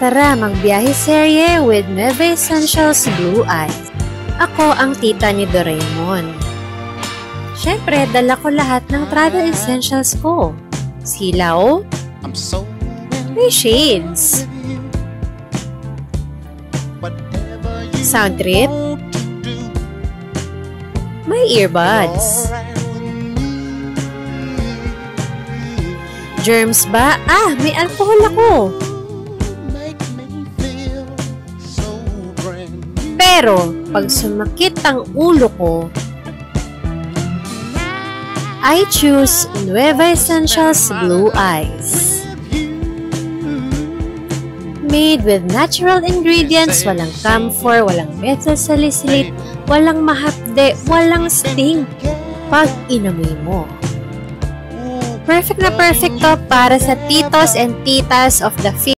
Tara, magbiyahe serye with Nueva Essentials Blue Eyes. Ako ang tita ni Doraemon. Siyempre, dala ko lahat ng travel essentials ko. Silaw, may shades, sound trip, may earbuds. Germs ba? May alcohol ako. Pero, pag sumakit ang ulo ko, I choose Nueva Essentials Blue Eyes. Made with natural ingredients, walang camphor, walang methyl salicylate, walang mahapde, walang sting pag inamoy mo. Perfect na perfect to para sa titos and titas of the